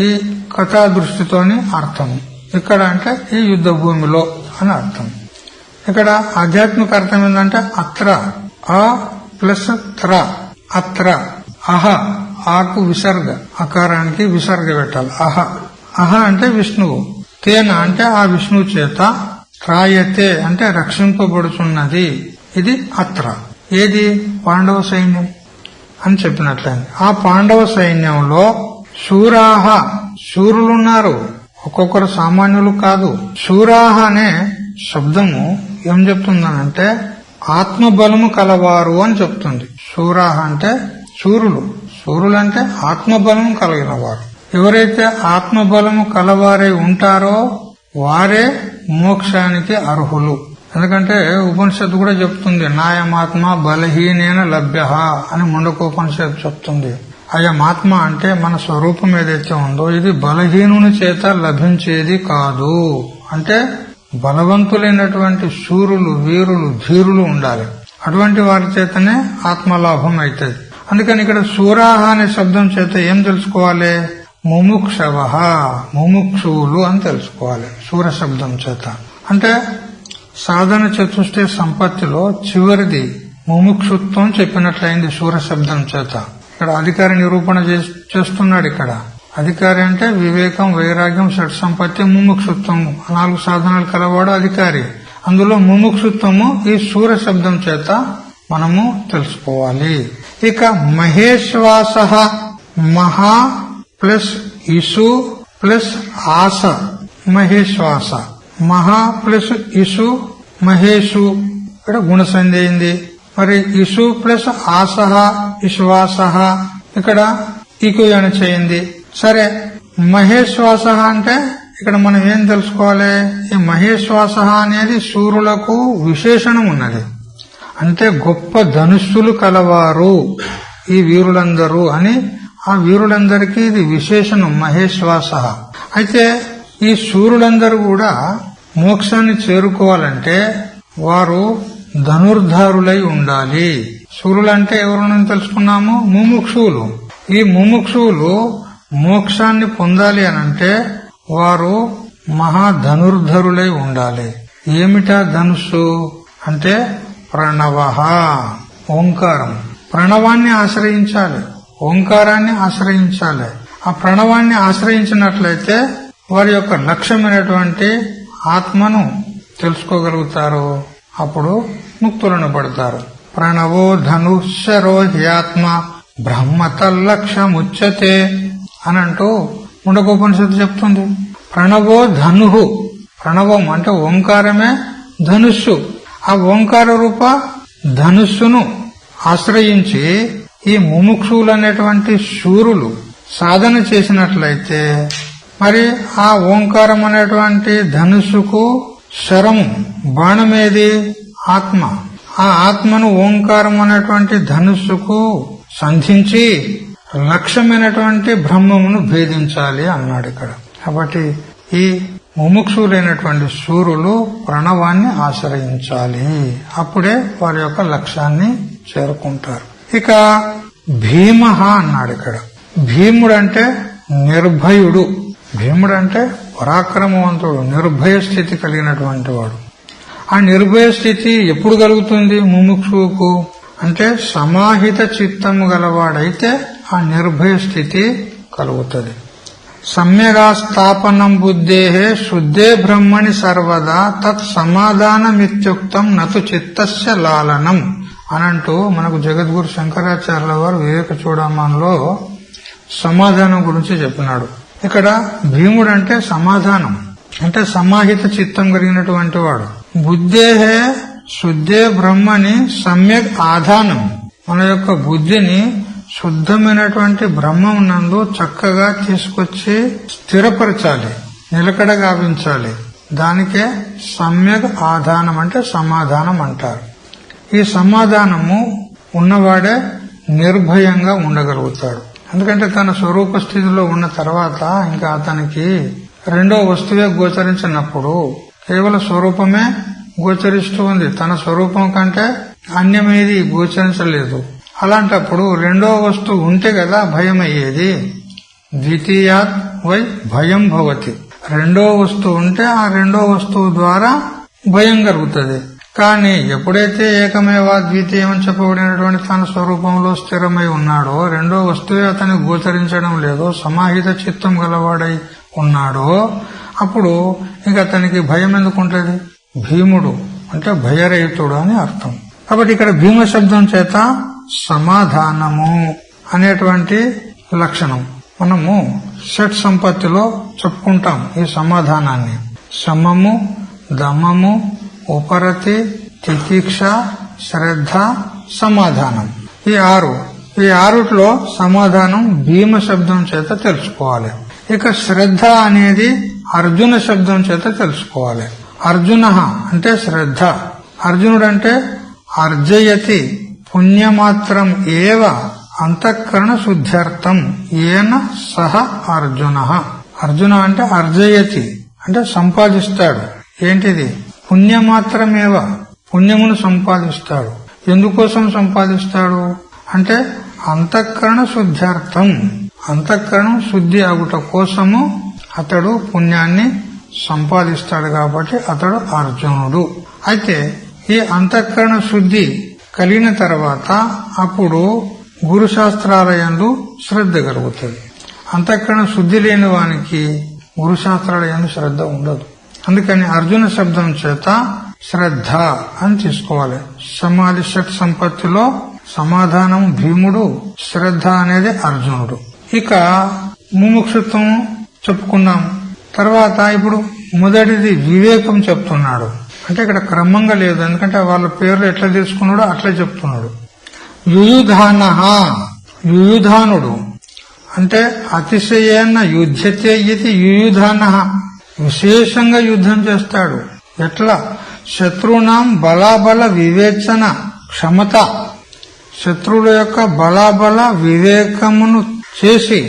ఈ కథా దృష్టితోని అర్థం. ఇక్కడ అంటే ఈ యుద్ధ భూమిలో అని అర్థం. ఇక్కడ ఆధ్యాత్మిక అర్థం ఏంటంటే అత్ర, అ ప్లస్ త్ర, అత్ర. అహ, ఆకు విసర్గ, అకారానికి విసర్గ పెట్టాలి. అహ అంటే విష్ణువు, తేన అంటే ఆ విష్ణువు చేత, త్రాయతే అంటే రక్షింపబడుతున్నది. ఇది అత్ర. ఏది? పాండవ సైన్యం అని చెప్పినట్లయింది. ఆ పాండవ సైన్యంలో శూరాహ, శూరులున్నారు, ఒక్కొక్కరు సామాన్యులు కాదు. శూరాహ అనే శబ్దము ఏం చెప్తుందనంటే ఆత్మబలము కలవారు అని చెప్తుంది. శూరాహ అంటే శూరులు, శూరులు అంటే ఆత్మబలము కలిగిన వారు. ఎవరైతే ఆత్మబలము కలవారై ఉంటారో వారే మోక్షానికి అర్హులు. ఎందుకంటే ఉపనిషత్తు కూడా చెప్తుంది, నాయమాత్మ బలహీనేన లభ్య అని ముండకోపనిషత్తు చెప్తుంది. అయమాత్మ అంటే మన స్వరూపం ఏదైతే ఉందో ఇది బలహీనుని చేత లభించేది కాదు. అంటే బలవంతులైనటువంటి శూరులు, వీరులు, ధీరులు ఉండాలి. అటువంటి వారి చేతనే ఆత్మలాభం అవుతుంది. అందుకని ఇక్కడ శూరాహ అనే శబ్దం చేత ఏం తెలుసుకోవాలి? ముముక్షవ, ముముక్షువులు అని తెలుసుకోవాలి శూర శబ్దం చేత. అంటే సాధన చతుష్ట సంపత్తిలో చివరిది ముముక్షుత్వం చెప్పినట్లయింది శూర శబ్దం చేత. ఇక్కడ అధికారి నిరూపణ చేస్తున్నాడు. ఇక్కడ అధికారి అంటే వివేకం, వైరాగ్యం, షట్ సంపత్తి, ముముక్షుత్వం 4 సాధనాలు కలవాడు అధికారి. అందులో ముముక్షుత్వము ఈ శూర శబ్దం చేత మనము తెలుసుకోవాలి. ఇక మహేశ్వాస, మహా ప్లస్ ఇసు ప్లస్ ఆస, మహేశ్వాస. మహా ప్లస్ ఇసు, మహేషు. ఇక్కడ గుణసంధి అయింది. మరి ఇసు ప్లస్ ఆసహ, ఇశ్వాసహ. ఇక్కడ ఈకుయన చేయింది. సరే, మహేశ్వాస అంటే ఇక్కడ మనం ఏం తెలుసుకోవాలి? ఈ మహేశ్వాస అనేది శూరులకు విశేషణం ఉన్నది. అంటే గొప్ప ధనుస్సులు కలవారు ఈ వీరులందరూ అని. ఆ వీరులందరికీ ఇది విశేషణం మహేశ్వాస. అయితే ఈ శూరులందరూ కూడా మోక్షాన్ని చేరుకోవాలంటే వారు ధనుర్ధారులై ఉండాలి. శూరులంటే ఎవరు తెలుసుకున్నాము? ముముక్షువులు. ఈ ముముక్షువులు మోక్షాన్ని పొందాలి అనంటే వారు మహాధనుర్ధరులై ఉండాలి. ఏమిటా ధనుస్సు అంటే ప్రణవః, ఓంకారం. ప్రణవాన్ని ఆశ్రయించాలి, ఓంకారాన్ని ఆశ్రయించాలి. ఆ ప్రణవాన్ని ఆశ్రయించినట్లయితే వారి యొక్క లక్ష్యమైనటువంటి ఆత్మను తెలుసుకోగలుగుతారు. అప్పుడు ముక్తులను పడతారు. ప్రణవో ధనుశరో హ్యాత్మ బ్రహ్మతల్లక్ష్యముచ్యతే అని అంటూ ముండకోపనిషత్తు చెప్తుంది. ప్రణవో ధనుః, ప్రణవం అంటే ఓంకారమే ధనుస్సు. ఆ ఓంకార రూప ధనుస్సును ఆశ్రయించి ఈ ముముక్షువులు అనేటువంటి శూరులు సాధన చేసినట్లయితే మరి ఆ ఓంకారం అనేటువంటి ధనుస్సుకు శరము, బాణమేది? ఆత్మ. ఆ ఆత్మను ఓంకారం అనేటువంటి ధనుస్సుకు సంధించి లక్ష్యమైనటువంటి బ్రహ్మమును భేదించాలి అన్నాడు ఇక్కడ. కాబట్టి ఈ ముముక్షులైనటువంటి శూరులు ప్రణవాన్ని ఆశ్రయించాలి. అప్పుడే వారి యొక్క లక్ష్యాన్ని చేరుకుంటారు. ఇక భీమః అన్నాడు ఇక్కడ. భీముడంటే నిర్భయుడు. భీముడంటే పరాక్రమవంతుడు, నిర్భయ స్థితి కలిగినటువంటి వాడు. ఆ నిర్భయ స్థితి ఎప్పుడు కలుగుతుంది ముముక్షువుకు అంటే సమాహిత చిత్తము గలవాడైతే ఆ నిర్భయ స్థితి కలుగుతుంది. సమ్యగాస్థాపనం బుద్ధేహే శుద్ధే బ్రహ్మణి సర్వదా తత్ సమాధానమిత్యుక్తం నతు చిత్తస్య లాలనం అనంటూ మనకు జగద్గురు శంకరాచార్యుల వారు వివేక చూడమనంలో సమాధానం గురించి చెప్పినాడు. ఇక్కడ భీముడు అంటే సమాధానం, అంటే సమాహిత చిత్తం కలిగినటువంటి వాడు. బుద్ధేహే శుద్ధే బ్రహ్మని సమ్యక్ ఆధానం, మన యొక్క బుద్ధిని శుద్ధమైనటువంటి బ్రహ్మం నందు చక్కగా తీసుకొచ్చి స్థిరపరచాలి, నిలకడ గావించాలి. దానికే సమ్యక్ ఆధానం అంటే సమాధానం అంటారు. ఈ సమాధానము ఉన్నవాడే నిర్భయంగా ఉండగలుగుతాడు. ఎందుకంటే తన స్వరూప స్థితిలో ఉన్న తర్వాత ఇంకా అతనికి రెండో వస్తువే గోచరించినప్పుడు కేవలం స్వరూపమే గోచరిస్తూ ఉంది. తన స్వరూపం కంటే అన్యమేది గోచరించలేదు. అలాంటప్పుడు రెండో వస్తువు ఉంటే కదా భయం అయ్యేది. ద్వితీయాత్ వై భయం భవతి. రెండో వస్తువు ఉంటే ఆ రెండో వస్తువు ద్వారా భయం కలుగుతుంది. కానీ ఎప్పుడైతే ఏకమేవా ద్వితీయం అని చెప్పబడినటువంటి తన స్వరూపంలో స్థిరమై ఉన్నాడో, రెండో వస్తువే అతనికి గోచరించడం లేదో, సమాహిత చిత్తం గలవాడై ఉన్నాడో, అప్పుడు ఇక అతనికి భయం ఎందుకు ఉంటుంది? భీముడు అంటే భయరహితుడు అని అర్థం. కాబట్టి ఇక్కడ భీమ శబ్దం చేత సమాధానము అనేటువంటి లక్షణం మనము షట్ సంపత్తిలో చెప్పుకుంటాం. ఈ సమాధానాన్ని శమము, దమము, ఉపరతి, తితిక్ష, శ్రద్ధ, సమాధానం, ఈ ఆరుట్లో సమాధానం భీమ శబ్దం చేత తెలుసుకోవాలి. ఇక శ్రద్ధ అనేది అర్జున శబ్దం చేత తెలుసుకోవాలి. అర్జున అంటే శ్రద్ధ. అర్జునుడు అంటే అర్జయతి పుణ్యమాత్రం ఏవ అంతఃకరణ శుద్ధ్యర్థం ఏన సహ అర్జున. అర్జున అంటే అర్జయతి అంటే సంపాదిస్తాడు. ఏంటిది? పుణ్యమాత్రమేవ, పుణ్యమును సంపాదిస్తాడు. ఎందుకోసం సంపాదిస్తాడు అంటే అంతఃకరణ శుద్ధ్యర్థం, అంతఃకరణం శుద్ధి అగుట కోసము అతడు పుణ్యాన్ని సంపాదిస్తాడు. కాబట్టి అతడు అర్జునుడు. అయితే ఈ అంతఃకరణ శుద్ధి కలిగిన తర్వాత అప్పుడు గురు శాస్త్రాలయందు శ్రద్ధ కలుగుతుంది. అంతఃకరణ శుద్ధి లేని వానికి గురు శాస్త్రాలయందు శ్రద్ధ ఉండదు. అందుకని అర్జున శబ్దం చేత శ్రద్ధ అని తీసుకోవాలి. సమాధి షట్ సంపత్తిలో సమాధానం భీముడు, శ్రద్ధ అనేది అర్జునుడు. ఇక ముముక్షుత్వం చెప్పుకున్నాం. తర్వాత ఇప్పుడు మొదటిది వివేకం చెప్తున్నాడు. అంటే ఇక్కడ క్రమంగా లేదు, ఎందుకంటే వాళ్ళ పేర్లు ఎట్లా తీసుకున్నాడో అట్లా చెప్తున్నాడు. యుయుధానః, యుయుధానుడు అంటే అతిశయేన యుధ్యతే ఇది యుయుధానః, విశేషంగా యుద్ధం చేస్తాడు. ఎట్లా? శత్రునాం బలాబల వివేచన క్షమత, శత్రువుల యొక్క బలాబల వివేకమును చేసి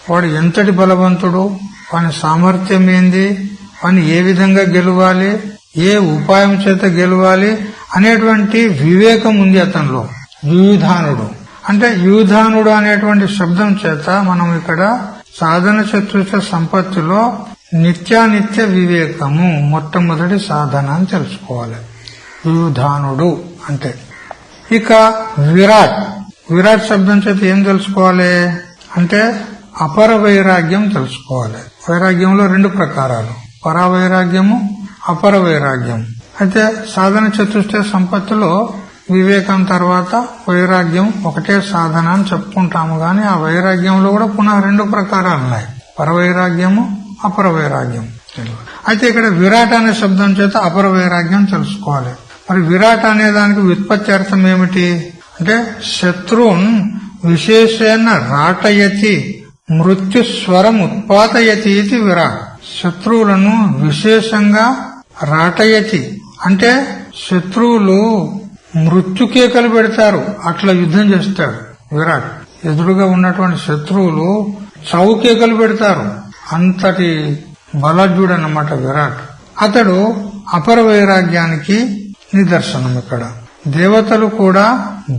వాడు ఎంతటి బలవంతుడు, వాని సామర్థ్యం ఏంది, వాని ఏ విధంగా గెలవాలి, ఏ ఉపాయం చేత గెలవాలి అనేటువంటి వివేకం ఉంది అతనిలో. యూధానుడు అంటే యూధానుడు అనేటువంటి శబ్దం చేత మనం ఇక్కడ సాధన చతుర్థ సంపత్తిలో నిత్యానిత్య వివేకము మొట్టమొదటి సాధన అని తెలుసుకోవాలి. యూధానుడు అంటే. ఇక విరాట్, విరాట్ శబ్దం చేత ఏం తెలుసుకోవాలి అంటే అపర వైరాగ్యం తెలుసుకోవాలి. వైరాగ్యంలో 2 ప్రకారాలు, పరావైరాగ్యము, అపర వైరాగ్యం. అయితే సాధన చతుష్ట సంపత్తిలో వివేకం తర్వాత వైరాగ్యం ఒకటే సాధన అని చెప్పుకుంటాము గాని ఆ వైరాగ్యంలో కూడా పునః 2 ప్రకారాలు ఉన్నాయి, పరవైరాగ్యము, అపర వైరాగ్యం. అయితే ఇక్కడ విరాట్ అనే శబ్దం చేత అపర వైరాగ్యం తెలుసుకోవాలి. మరి విరాట్ అనే దానికి వ్యుత్పత్తి అర్థం ఏమిటి అంటే శత్రువున్ విశేషేణ రాటయతి మృత్యుస్వరం ఉత్పాదయతి ఇది విరాట్. శత్రువులను విశేషంగా రాటయతి అంటే శత్రువులు మృత్యుకేకలు పెడతారు, అట్లా యుద్ధం చేస్తాడు విరాట్. ఎదురుగా ఉన్నటువంటి శత్రువులు చౌకేకలు పెడతారు, అంతటి బలజ్ఞుడు అన్నమాట విరాట్. అతడు అపర వైరాగ్యానికి నిదర్శనం. ఇక్కడ దేవతలు కూడా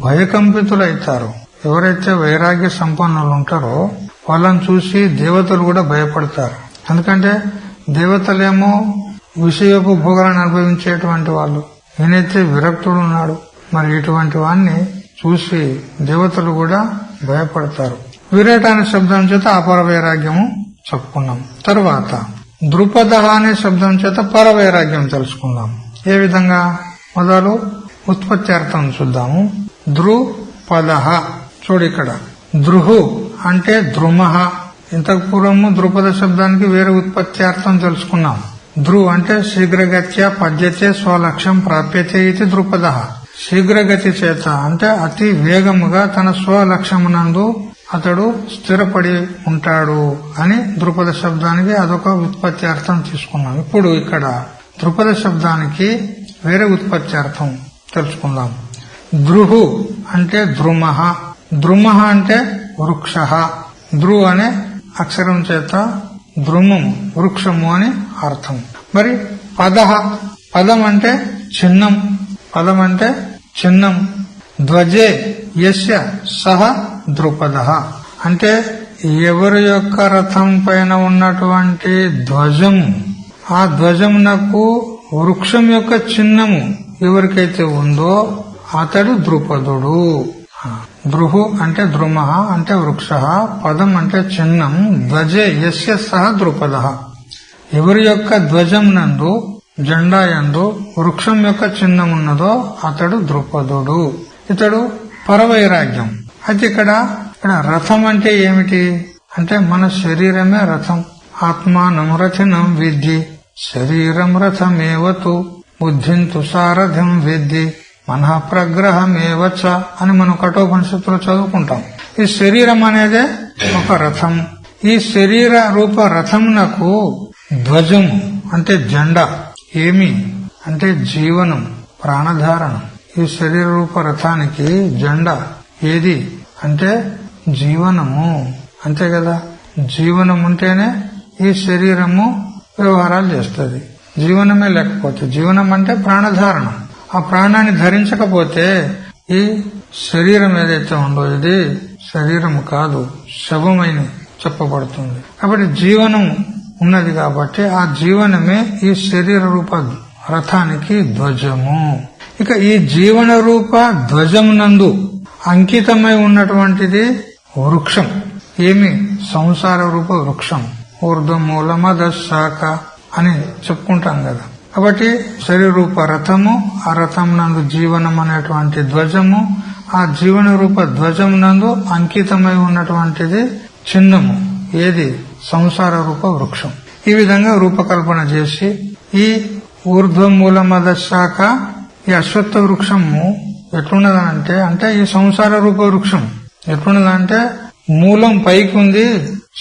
భయకంపితులైతారు. ఎవరైతే వైరాగ్య సంపన్నులు ఉంటారో వాళ్ళని చూసి దేవతలు కూడా భయపడతారు. ఎందుకంటే దేవతలేమో విషయపు భోగాలను అనుభవించేటువంటి వాళ్ళు, ఈయనైతే విరక్తుడు ఉన్నాడు. మరి ఇటువంటి వాణ్ణి చూసి దేవతలు కూడా భయపడతారు. విరాట్ అనే శబ్దం చేత అపర వైరాగ్యము చెప్పుకున్నాం. తర్వాత ద్రుపద అనే శబ్దం చేత పరవైరాగ్యం తెలుసుకుందాం. ఏ విధంగా మొదలు ఉత్పత్తి అర్థం చూద్దాము. ద్రుపద చూడు, ఇక్కడ ద్రుహు అంటే ద్రుమః. ఇంతకు పూర్వము ద్రుపద శబ్దానికి వేరే ఉత్పత్తి అర్థం తెలుసుకున్నాం. ధ్రు అంటే శీఘ్రగత్య పద్యతే స్వలక్ష్యం ప్రాప్యతే ఇది ద్రుపద. శీఘ్రగతి చేత అంటే అతి వేగముగా తన స్వలక్ష్యమునందు అతడు స్థిరపడి ఉంటాడు అని ద్రుపద శబ్దానికి అదొక ఉత్పత్తి అర్థం తీసుకున్నాం. ఇప్పుడు ఇక్కడ ద్రుపద శబ్దానికి వేరే ఉత్పత్తి అర్థం తెలుసుకుందాం. ద్రుహు అంటే ద్రుమః. ద్రుమః అంటే వృక్ష. ద్రు అనే అక్షరం చేత ద్రుమం వృక్షము అని అర్థం. మరి పదః, పదం అంటే చిహ్నం. పదం అంటే చిహ్నం. ధ్వజే యస్య సహ ద్రుపద అంటే ఎవరి యొక్క రథం పైన ఉన్నటువంటి ధ్వజము, ఆ ధ్వజమునకు వృక్షం యొక్క చిహ్నము ఎవరికైతే ఉందో అతడు ద్రుపదుడు. ద్రుహు అంటే ద్రుమః అంటే వృక్ష, పదం అంటే చిహ్నం, ధ్వజే యస్య సహ ద్రుపద ఎవరి యొక్క ధ్వజం నందు జెండా యందు వృక్షం యొక్క చిహ్నం ఉన్నదో అతడు ద్రుపదుడు. ఇతడు పరవైరాగ్యం. అయితే ఇక్కడ రథం అంటే ఏమిటి అంటే మన శరీరమే రథం. ఆత్మానం రథనం విద్ధి శరీరం రథమేవతు బుద్ధింతు సారథం విద్ధి మనః ప్రగ్రహమేవచ అని మనం కఠోపనిషత్తులో చదువుకుంటాం. ఈ శరీరం అనేదే ఒక రథం. ఈ శరీర రూప రథమునకు ధ్వజము అంటే జెండా ఏమి అంటే జీవనం, ప్రాణధారణం. ఈ శరీర రూప రథానికి జెండా ఏది అంటే జీవనము. అంతే కదా, జీవనం ఉంటేనే ఈ శరీరము వ్యవహారాలు చేస్తుంది. జీవనమే లేకపోతే, జీవనం అంటే ప్రాణధారణం, ఆ ప్రాణాన్ని ధరించకపోతే ఈ శరీరం ఏదైతే ఉందో ఇది శరీరం కాదు, శవమైన చెప్పబడుతుంది. కాబట్టి జీవనం ఉన్నది కాబట్టి ఆ జీవనమే ఈ శరీర రూప రథానికి ధ్వజము. ఇక ఈ జీవన రూప ధ్వజమునందు అంకితమై ఉన్నటువంటిది వృక్షం. ఏమి సంసార రూప వృక్షం. ఊర్ధ్వమూలమధ శాఖ అని చెప్పుకుంటాం కదా. కాబట్టి శరీర రూప రథము, ఆ రథం నందు జీవనం అనేటువంటి ధ్వజము, ఆ జీవన రూప ధ్వజం నందు అంకితమై ఉన్నటువంటిది చిహ్నము ఏది సంసార రూప వృక్షం. ఈ విధంగా రూపకల్పన చేసి ఈ ఊర్ధ్వమూలమధ శాఖ ఈ అశ్వత్థ వృక్షము ఎట్లున్నదంటే అంటే ఈ సంసార రూప వృక్షం ఎట్లున్నదంటే మూలం పైకి ఉంది,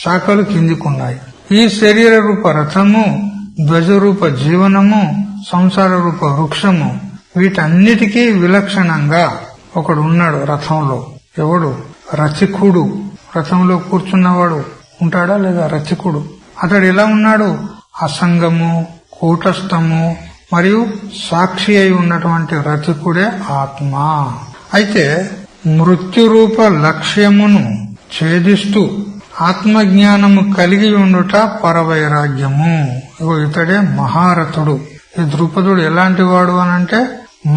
శాఖలు కిందికున్నాయి. ఈ శరీర రూప రథము, ధ్వజ రూప జీవనము, సంసార రూప వృక్షము వీటన్నిటికీ విలక్షణంగా ఒకడు ఉన్నాడు రథంలో. ఎవడు? రచికుడు. రథంలో కూర్చున్నవాడు ఉంటాడా లేదా? రచికుడు. అతడు ఎలా ఉన్నాడు? అసంగము, కూటస్థము మరియు సాక్షి అయి ఉన్నటువంటి రచికుడే ఆత్మ. అయితే మృత్యురూప లక్ష్యమును ఛేదిస్తూ ఆత్మజ్ఞానము కలిగి ఉండుట పరవైరాగ్యము. ఇతడే మహారథుడు. ఈ ద్రుపదుడు ఎలాంటి వాడు అనంటే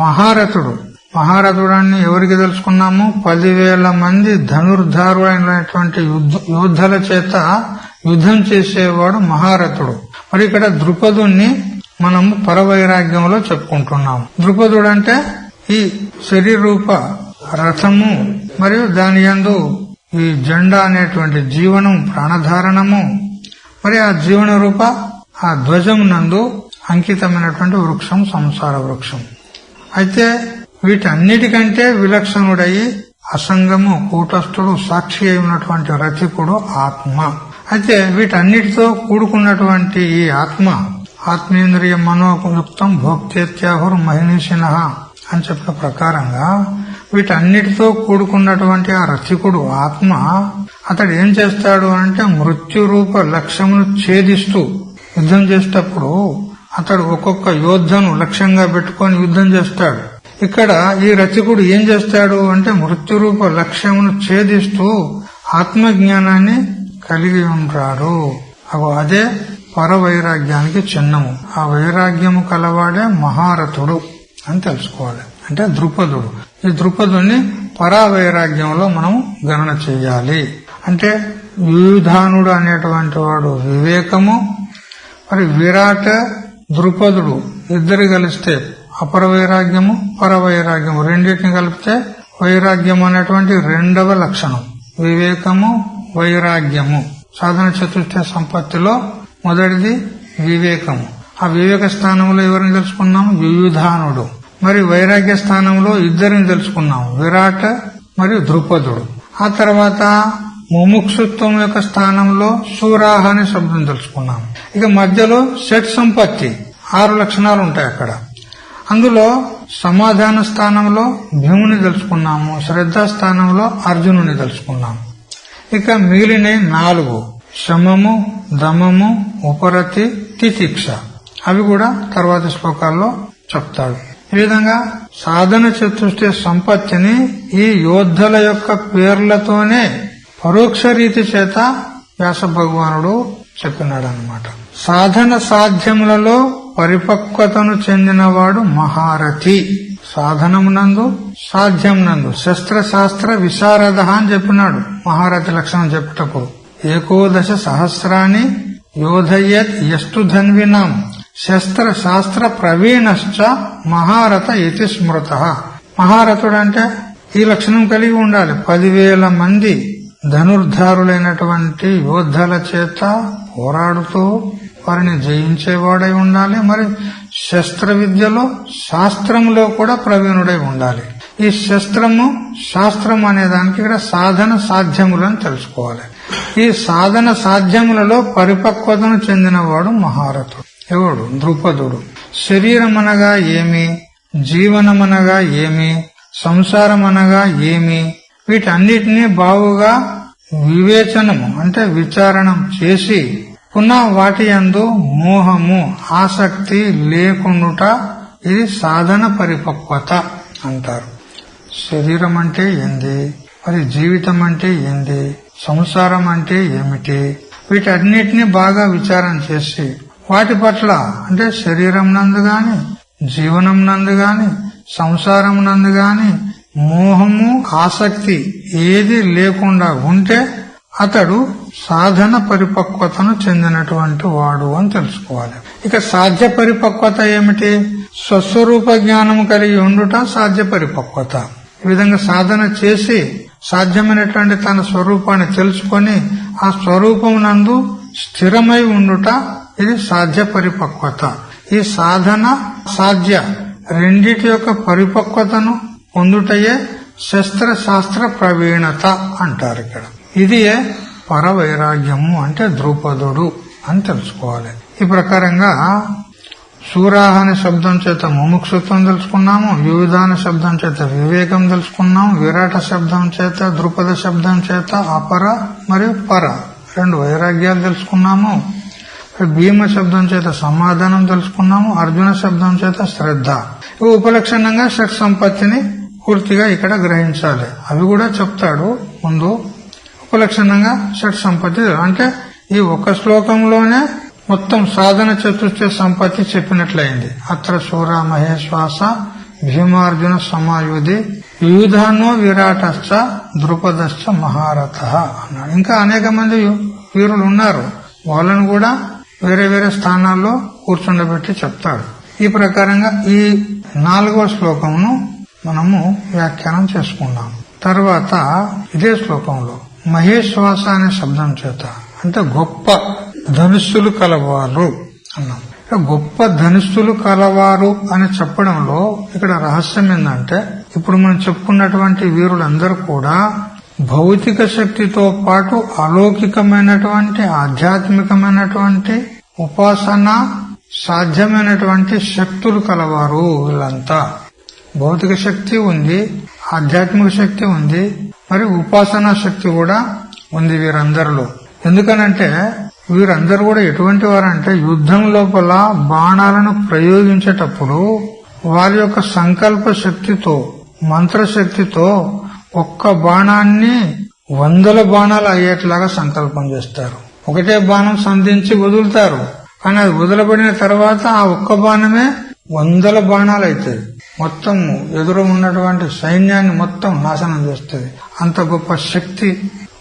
మహారథుడు. మహారథుడాన్ని ఎవరికి తెలుసుకున్నాము? 10,000 మంది ధనుర్ధారులైనటువంటి యోధుల చేత యుద్ధం చేసేవాడు మహారథుడు. మరి ఇక్కడ ద్రుపదుణ్ణి మనము పరవైరాగ్యంలో చెప్పుకుంటున్నాము. ద్రుపదుడు అంటే ఈ శరీరూప రథము మరియు దాని యందు ఈ జెండా అనేటువంటి జీవనం, ప్రాణధారణము, మరి ఆ జీవన రూప ఆ ధ్వజం నందు అంకితమైనటువంటి వృక్షం సంసార వృక్షం. అయితే వీటన్నిటికంటే విలక్షణుడయి అసంగము, కూటస్థుడు, సాక్షి అయి ఉన్నటువంటి రచికుడు ఆత్మ. అయితే వీటన్నిటితో కూడుకున్నటువంటి ఈ ఆత్మ ఆత్మేంద్రియ మనోయుక్తం భోక్తేత్యాహుర్ మహినీషిణ అని చెప్పిన ప్రకారంగా వీటన్నిటితో కూడుకున్నటువంటి ఆ రచికుడు ఆత్మ అతడు ఏం చేస్తాడు అంటే మృత్యురూప లక్ష్యమును ఛేదిస్తూ యుద్ధం చేసేటప్పుడు అతడు ఒక్కొక్క యోద్ధను లక్ష్యంగా పెట్టుకొని యుద్ధం చేస్తాడు. ఇక్కడ ఈ రచికుడు ఏం చేస్తాడు అంటే మృత్యురూప లక్ష్యమును ఛేదిస్తూ ఆత్మజ్ఞానాన్ని కలిగి ఉంటాడు. అదే పరవైరాగ్యానికి చిహ్నము. ఆ వైరాగ్యము కలవాడే మహారథుడు అని తెలుసుకోవాలి. అంటే ద్రుపదుడు. ఈ ద్రుపదుని పరావైరాగ్యంలో మనం గణన చెయ్యాలి. అంటే యుయుధానుడు అనేటువంటి వాడు వివేకము, మరి విరాట్ ద్రుపదుడు ఇద్దరు కలిస్తే అపర వైరాగ్యము, పరవైరాగ్యము రెండింటిని కలిపితే వైరాగ్యం అనేటువంటి రెండవ లక్షణం. వివేకము, వైరాగ్యము. సాధన చతుర్థ సంపత్తిలో మొదటిది వివేకము. ఆ వివేక స్థానంలో ఎవరిని తెలుసుకున్నాం? యుయుధానుడు. మరి వైరాగ్య స్థానంలో ఇద్దరిని తెలుసుకున్నాం, విరాట్ మరియు ద్రుపదుడు. ఆ తర్వాత ముముక్షుత్వం యొక్క స్థానంలో సూరాహ అనే శబ్దం తెలుసుకున్నాం. ఇక మధ్యలో షట్ సంపత్తి 6 లక్షణాలు ఉంటాయి అక్కడ. అందులో సమాధాన స్థానంలో భీముని తెలుసుకున్నాము, శ్రద్ధా స్థానంలో అర్జునుని తెలుసుకున్నాము. ఇక మిగిలిన 4 శమము, దమము, ఉపరతి, తితిక్ష. అవి కూడా తర్వాతి శ్లోకాల్లో చెప్తాడు. ఈ విధంగా సాధన చతుష్టయ సంపత్తిని ఈ యోద్ధుల యొక్క పేర్లతోనే పరోక్ష రీతి చేత వ్యాస భగవానుడు చెప్పినాడన్నమాట. సాధన సాధ్యములలో పరిపక్వతను చెందినవాడు మహారథి. సాధనమునందు సాధ్యమునందు శస్త్రశాస్త్ర విశారద అని చెప్పినాడు. మహారథి లక్షణం చెప్పుటప్పుడు 11 సహస్రాన్ని యోధయత్ యస్తు ధన్వినాం శస్త్రశాస్త్ర ప్రవీణశ్చ మహారథ ఇతి స్మృత. మహారథుడు అంటే ఈ లక్షణం కలిగి ఉండాలి. 10,000 మంది ధనుర్ధారులైనటువంటి యోద్ధుల చేత పోరాడుతూ వారిని జయించేవాడై ఉండాలి. మరి శస్త్ర విద్యలో శాస్త్రంలో కూడా ప్రవీణుడై ఉండాలి. ఈ శస్త్రము శాస్త్రం అనే దానికి ఇక్కడ సాధన సాధ్యములను తెలుసుకోవాలి. ఈ సాధన సాధ్యములలో పరిపక్వతను చెందినవాడు మహారథుడు. ఎవడు? ద్రుపదుడు. శరీరం అనగా ఏమి, జీవనమనగా ఏమి, సంసారం అనగా ఏమి, వీటన్నిటినీ బావుగా వివేచనము అంటే విచారణం చేసి పునః వాటి యందు మోహము, ఆసక్తి లేకుండుట ఇది సాధన పరిపక్వత అంటారు. శరీరం అంటే ఏంది, మరి జీవితం అంటే ఏంది, సంసారం అంటే ఏమిటి, వీటన్నిటినీ బాగా విచారణ చేసి వాటి పట్ల అంటే శరీరం నందు గాని, జీవనం నందు గాని, సంసారం నందు గాని మోహము, ఆసక్తి ఏది లేకుండా ఉంటే అతడు సాధన పరిపక్వతను చెందినటువంటి వాడు అని తెలుసుకోవాలి. ఇక సాధ్య పరిపక్వత ఏమిటి? స్వస్వరూప జ్ఞానము కలిగి ఉండుట సాధ్య పరిపక్వత. ఈ విధంగా సాధన చేసి సాధ్యమైనటువంటి తన స్వరూపాన్ని తెలుసుకొని ఆ స్వరూపం నందు స్థిరమై ఉండుట ఇది సాధ్య పరిపక్వత. ఈ సాధన సాధ్య రెండిటి యొక్క పరిపక్వతను పొందుటయే శస్త్రశాస్త్ర ప్రవీణత అంటారు. ఇక్కడ ఇదియే పరవైరాగ్యము అంటే ద్రుపదుడు అని తెలుసుకోవాలి. ఈ ప్రకారంగా శూరాహ అనే శబ్దం చేత ముముక్షుత్వం తెలుసుకున్నాము, యుయుధ అనే శబ్దం చేత వివేకం తెలుసుకున్నాము, విరాట శబ్దం చేత ద్రుపద శబ్దం చేత అపర మరియు పర 2 వైరాగ్యాలు తెలుసుకున్నాము. భీమ శబ్దం చేత సమాధానం తెలుసుకున్నాము, అర్జున శబ్దం చేత శ్రద్ధ. ఇవి ఉపలక్షణంగా షట్ సంపత్తిని పూర్తిగా ఇక్కడ గ్రహించాలి. అవి కూడా చెప్తాడు ముందు. ఉపలక్షణంగా షట్ సంపత్తి అంటే ఈ ఒక్క శ్లోకంలోనే మొత్తం సాధన చతుర్థ సంపత్తి చెప్పినట్లయింది. అత్ర శూర మహేశ్వాస భీమార్జున సమాయుధి యుయుధానో విరాటశ్చ ద్రుపదశ్చ మహారథ అన్నాడు. ఇంకా అనేక మంది వీరులు ఉన్నారు, వాళ్ళను కూడా వేరే వేరే స్థానాల్లో కూర్చుండబెట్టి చెప్తాడు. ఈ ప్రకారంగా ఈ 4వ శ్లోకమును మనము వ్యాఖ్యానం చేసుకున్నాం. తర్వాత ఇదే శ్లోకంలో మహేశ్వాస అనే శబ్దం చేత అంటే గొప్ప ధనుస్సులు కలవారు అన్నాం. గొప్ప ధనుస్సులు కలవారు అని చెప్పడంలో ఇక్కడ రహస్యం ఏంటంటే, ఇప్పుడు మనం చెప్పుకున్నటువంటి వీరులందరూ కూడా భౌతిక శక్తితో పాటు అలౌకికమైనటువంటి ఆధ్యాత్మికమైనటువంటి ఉపాసన సాధ్యమైనటువంటి శక్తులు కలవారు. వీళ్ళంతా భౌతిక శక్తి ఉంది, ఆధ్యాత్మిక శక్తి ఉంది, మరి ఉపాసనా శక్తి కూడా ఉంది వీరందరిలో. ఎందుకనంటే వీరందరూ కూడా ఎటువంటి వారంటే యుద్ధం లోపల బాణాలను ప్రయోగించేటప్పుడు వారి యొక్క సంకల్ప శక్తితో మంత్రశక్తితో ఒక్క బాణాన్ని 100 బాణాలు అయ్యేట్లాగా సంకల్పం చేస్తారు. ఒకటే బాణం సంధించి వదులుతారు, కానీ అది వదలబడిన తర్వాత ఆ ఒక్క బాణమే 100 బాణాలు అవుతాయి. మొత్తం ఎదురు ఉన్నటువంటి సైన్యాన్ని మొత్తం నాశనం చేస్తుంది. అంత గొప్ప శక్తి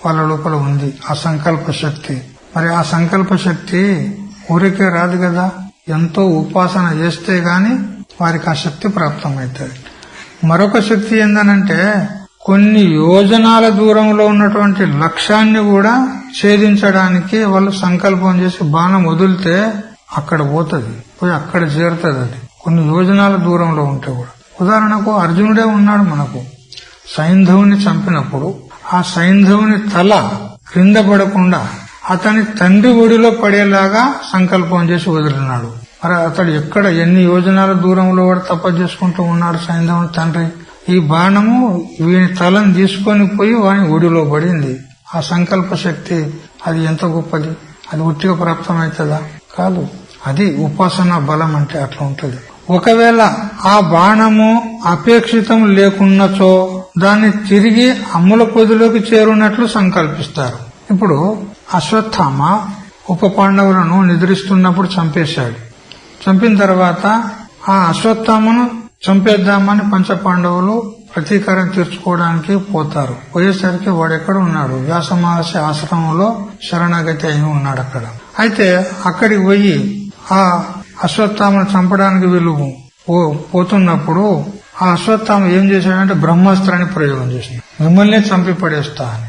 వాళ్ళ లోపల ఉంది, ఆ సంకల్ప శక్తి. మరి ఆ సంకల్ప శక్తి ఊరికే రాదు కదా, ఎంతో ఉపాసన చేస్తే గాని వారికి ఆ శక్తి ప్రాప్తమవుతుంది. మరొక శక్తి ఏందనంటే కొన్ని యోజనాల దూరంలో ఉన్నటువంటి లక్ష్యాన్ని కూడా ఛేదించడానికి వాళ్ళు సంకల్పం చేసి బాణం వదిలితే అక్కడ పోతుంది, పోయి అక్కడ చేరుతుంది. అది కొన్ని యోజనాల దూరంలో ఉంటే కూడా. ఉదాహరణకు అర్జునుడే ఉన్నాడు మనకు. సైంధవుని చంపినప్పుడు ఆ సైంధవుని తల క్రింద పడకుండా అతని తండ్రి ఒడిలో పడేలాగా సంకల్పం చేసి వదిలినాడు. మరి అతడు ఎక్కడ ఎన్ని యోజనాల దూరంలో కూడా తపస్సు చేసుకుంటూ ఉన్నాడు సైంధవుని తండ్రి. ఈ బాణము వీని తలను తీసుకొని పోయి వాని ఒడిలో పడింది. ఆ సంకల్ప శక్తి అది ఎంత గొప్పది. అది ఉట్టిగా ప్రాప్తమవుతుందా? కాదు. అది ఉపాసనా బలం అంటే అట్లా ఉంటది. ఒకవేళ ఆ బాణము అపేక్షితం లేకున్నచో దాన్ని తిరిగి అమ్ముల పొదిలోకి చేరున్నట్లు సంకల్పిస్తారు. ఇప్పుడు అశ్వత్థామ ఉప పాండవులను నిద్రిస్తున్నప్పుడు చంపేశాడు. చంపిన తర్వాత ఆ అశ్వత్థామను చంపేద్దామని పంచపాండవులు ప్రతీకారం తీర్చుకోవడానికి పోతారు. పోయేసరికి వాడెక్కడ ఉన్నాడు? వ్యాస మహర్షి ఆశ్రమంలో శరణాగతి అయి ఉన్నాడు అక్కడ. అయితే అక్కడికి పోయి ఆ అశ్వత్థామను చంపడానికి వీళ్ళు పోతున్నప్పుడు ఆ అశ్వత్థామ ఏం చేశాడంటే బ్రహ్మాస్త్రాన్ని ప్రయోగం చేసింది. మిమ్మల్ని చంపి పడేస్తా అని.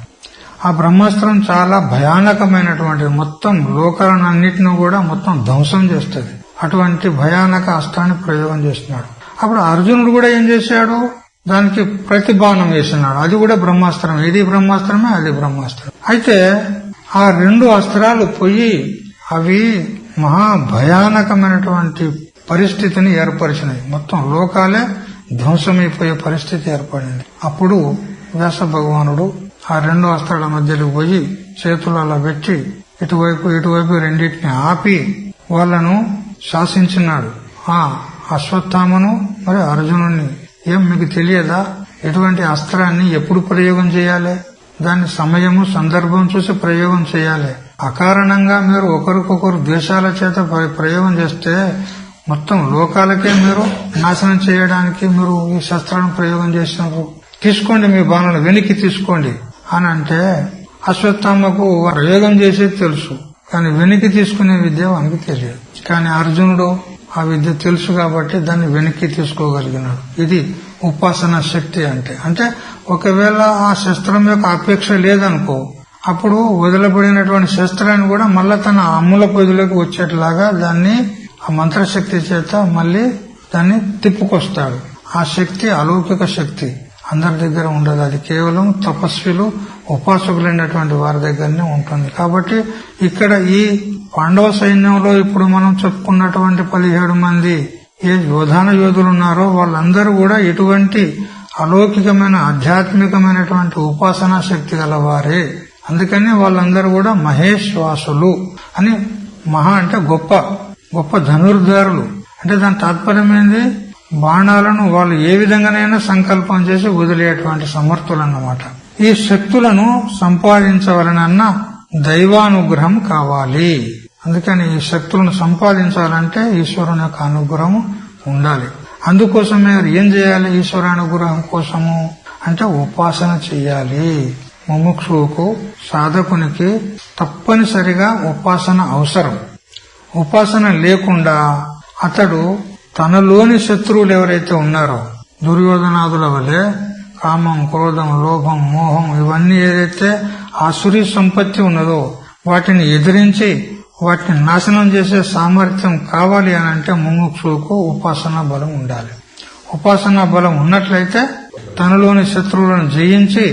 ఆ బ్రహ్మాస్త్రం చాలా భయానకమైనటువంటి, మొత్తం లోకాలన్నింటినీ కూడా మొత్తం ధ్వంసం చేస్తుంది. అటువంటి భయానక అస్త్రాన్ని ప్రయోగం చేస్తున్నాడు. అప్పుడు అర్జునుడు కూడా ఏం చేశాడు? దానికి ప్రతి బాణం వేసినాడు. అది కూడా బ్రహ్మాస్త్రం. ఇది బ్రహ్మాస్త్రమే, అది బ్రహ్మాస్త్రం. అయితే ఆ 2 అస్త్రాలు పోయి అవి మహా భయానకమైనటువంటి పరిస్థితిని ఏర్పరిచినాయి. మొత్తం లోకాలే ధ్వంసమైపోయే పరిస్థితి ఏర్పడింది. అప్పుడు వ్యాస భగవానుడు ఆ 2 అస్త్రాల మధ్యలో పోయి చేతులు అలా పెట్టి ఇటువైపు రెండింటిని ఆపి వాళ్లను శాసించినాడు. ఆ అశ్వత్థామను మరి అర్జునుడిని, ఏం మీకు తెలియదా ఎటువంటి అస్త్రాన్ని ఎప్పుడు ప్రయోగం చేయాలి? దాని సమయము సందర్భం చూసి ప్రయోగం చేయాలి. అకారణంగా మీరు ఒకరికొకరు ద్వేషాల చేత ప్రయోగం చేస్తే మొత్తం లోకాలకే మీరు నాశనం చేయడానికి మీరు ఈ శస్త్రాలను ప్రయోగం చేసినారు. తీసుకోండి, మీ బాణాలు వెనక్కి తీసుకోండి అని అంటే అశ్వత్థామకు ప్రయోగం చేసేది తెలుసు, కానీ వెనక్కి తీసుకునే విద్య వానికి తెలియదు. కానీ అర్జునుడు ఆ విద్య తెలుసు కాబట్టి దాన్ని వెనక్కి తీసుకోగలిగినాడు. ఇది ఉపాసన శక్తి అంటే ఒకవేళ ఆ శస్త్రం యొక్క అపేక్ష లేదనుకో, అప్పుడు వదిలబడినటువంటి శస్త్రాన్ని కూడా మళ్ళా తన అమ్ముల పొదిలోకి వచ్చేట్లాగా దాన్ని ఆ మంత్రశక్తి చేత మళ్ళీ దాన్ని తిప్పుకొస్తాడు. ఆ శక్తి అలౌకిక శక్తి. అందరి దగ్గర ఉండదు. అది కేవలం తపస్విలు, ఉపాసకులైనటువంటి వారి దగ్గరనే ఉంటుంది. కాబట్టి ఇక్కడ ఈ పాండవ సైన్యంలో ఇప్పుడు మనం చెప్పుకున్నటువంటి 17 మంది ఏ యోధాన యోధులు ఉన్నారో వాళ్ళందరూ కూడా ఎటువంటి అలౌకికమైన ఆధ్యాత్మికమైనటువంటి ఉపాసనా శక్తి గలవారే. అందుకని వాళ్ళందరూ కూడా మహేశ్వాసులు అని. మహా అంటే గొప్ప గొప్ప ధనుర్ధారులు అంటే దాని తాత్పర్యం ఏంది? బాణాలను వాళ్ళు ఏ విధంగానైనా సంకల్పం చేసి వదిలేటువంటి సమర్థులు అన్నమాట. ఈ శక్తులను సంపాదించవలనన్న దైవానుగ్రహం కావాలి. అందుకని ఈ శక్తులను సంపాదించాలంటే ఈశ్వరుని యొక్క అనుగ్రహం ఉండాలి. అందుకోసమే ఏం చేయాలి? ఈశ్వరానుగ్రహం కోసము అంటే ఉపాసన చెయ్యాలి. ముముక్షువుకు, సాధకునికి తప్పనిసరిగా ఉపాసన అవసరం. ఉపాసన లేకుండా అతడు తనలోని శత్రువులు ఎవరైతే ఉన్నారో దుర్యోధనాదుల వలె కామం, క్రోధం, లోభం, మోహం ఇవన్నీ ఏదైతే ఆసురీ సంపత్తి ఉన్నదో వాటిని ఎదిరించి వాటిని నాశనం చేసే సామర్థ్యం కావాలి అని అంటే ముముక్షువుకు ఉపాసనా బలం ఉండాలి. ఉపాసనా బలం ఉన్నట్లయితే తనలోని శత్రువులను జయించి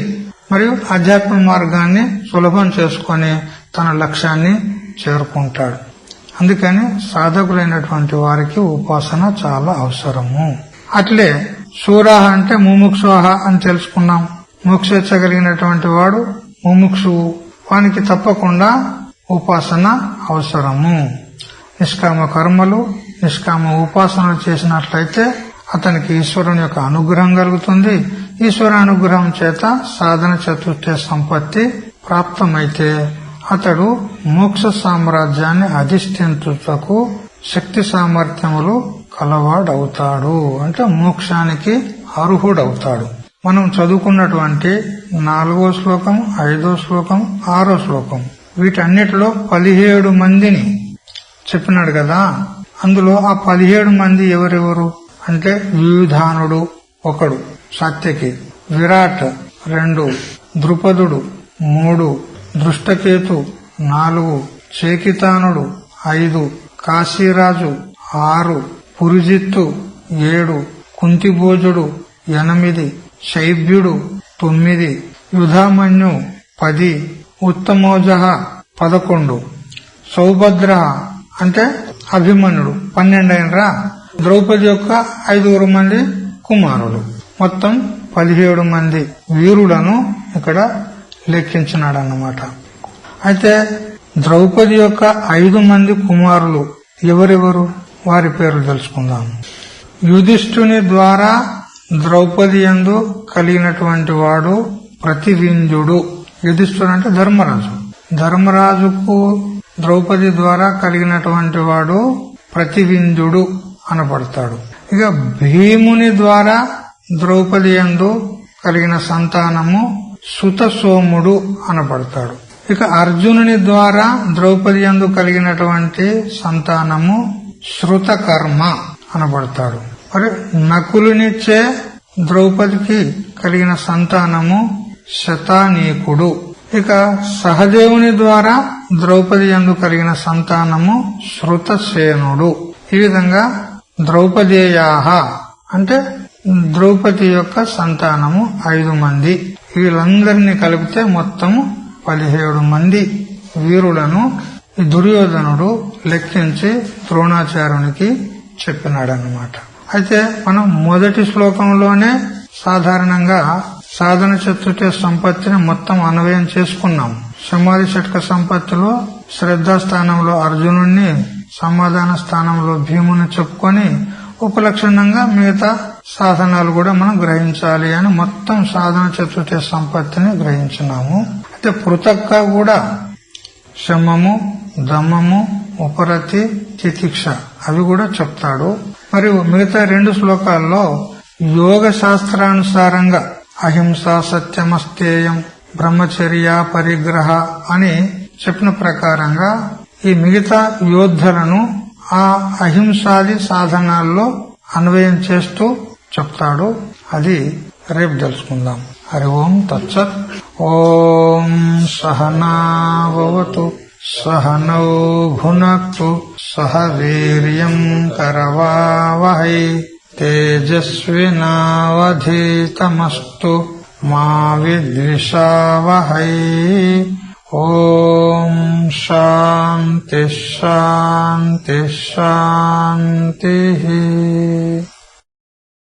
మరియు ఆధ్యాత్మిక మార్గాన్ని సులభం చేసుకుని తన లక్ష్యాన్ని చేరుకుంటాడు. అందుకని సాధకులైనటువంటి వారికి ఉపాసన చాలా అవసరము. అట్లే శూరాహ అంటే ముముక్షుహ అని తెలుసుకున్నాం. మోక్షేచ్ఛ కలిగినటువంటి వాడు ముముక్షువు, వానికి తప్పకుండా ఉపాసన అవసరము. నిష్కామ కర్మలు, నిష్కామ ఉపాసనలు చేసినట్లయితే అతనికి ఈశ్వరుని యొక్క అనుగ్రహం కలుగుతుంది. ఈశ్వర అనుగ్రహం చేత సాధన చతుర్థ సంపత్తి ప్రాప్తమైతే అతడు మోక్ష సామ్రాజ్యాన్ని అధిష్ఠించుటకు శక్తి సామర్థ్యములు కలవాడవుతాడు. అంటే మోక్షానికి అర్హుడవుతాడు. మనం చదువుకున్నటువంటి 4వ శ్లోకం, 5వ శ్లోకం, 6వ శ్లోకం వీటన్నిటిలో 17 మందిని చెప్పినాడు కదా. అందులో ఆ 17 మంది ఎవరెవరు అంటే యుధానుడు ఒకడు, సాత్యకి, విరాట్ 2, ద్రుపదుడు 3, దృష్టకేతు 4, చేకితానుడు 5, కాశీరాజు 6, పురిజిత్తు 7, కుంతిభోజుడు 8, శైబ్యుడు 9, యుధామన్యు 10, ఉత్తమోజ 11, సౌభద్ర అంటే అభిమన్యుడు 12 అయినరా. ద్రౌపది యొక్క 5 మంది కుమారులు, మొత్తం 17 మంది వీరులను ఇక్కడ లెక్కించినాడన్నమాట. అయితే ద్రౌపది యొక్క 5 మంది కుమారులు ఎవరెవరు? వారి పేర్లు తెలుసుకుందాం. యుధిష్ఠుని ద్వారా ద్రౌపది యందు కలిగినటువంటి వాడు ప్రతివింధ్యుడు. యుధిష్ఠుడు అంటే ధర్మరాజు. ధర్మరాజుకు ద్రౌపది ద్వారా కలిగినటువంటి వాడు ప్రతివింధ్యుడు అనబడతాడు. ఇక భీముని ద్వారా ద్రౌపది యందు కలిగిన సంతానము సుతసోముడు అనబడతాడు. ఇక అర్జునుని ద్వారా ద్రౌపది యందు కలిగినటువంటి సంతానము శృతకర్మ అనబడతాడు. మరి నకులునిచ్చే ద్రౌపదికి కలిగిన సంతానము శతానీకుడు. ఇక సహదేవుని ద్వారా ద్రౌపది యందు కలిగిన సంతానము శృతసేనుడు. ఈ విధంగా ద్రౌపదేయాహ అంటే ద్రౌపది యొక్క సంతానము 5 మంది. వీళ్ళందరినీ కలిపితే మొత్తము 17 మంది వీరులను ఈ దుర్యోధనుడు లెక్కించి ద్రోణాచార్యునికి చెప్పినాడన్నమాట. అయితే మనం మొదటి శ్లోకంలోనే సాధారణంగా సాధన చతుర్థ సంపత్తిని మొత్తం అన్వయం చేసుకున్నాం. సమాధి షట్క సంపత్తిలో శ్రద్ధా స్థానంలో అర్జునుడిని, సమాధాన స్థానంలో భీముని చెప్పుకొని ఉపలక్షణంగా మిగతా సాధనాలు కూడా మనం గ్రహించాలి అని మొత్తం సాధన చతుర్థ సంపత్తిని గ్రహించినాము. అయితే పృథక్గా కూడా శమము, దమము, ఉపరతి, తితిక్ష అవి కూడా చెప్తాడు. మరియు మిగతా 2 శ్లోకాల్లో యోగ శాస్త్రానుసారంగా అహింస, సత్యమస్తేయం, బ్రహ్మచర్య, పరిగ్రహ అని చెప్పిన ప్రకారంగా ఈ మిగతా యోధులను ఆ అహింసాది సాధనాల్లో అన్వయం చేస్తూ చెప్తాడు. అది రేపు తెలుసుకుందాం. హరి ఓం తత్సత్. ఓం సహనావతు సహనౌ భునక్తు సహ వీర్యం కరవావహై తేజస్వినావధీతమస్తు మా విద్విషావహై. ఓం శాంతి శాంతి శాంతి.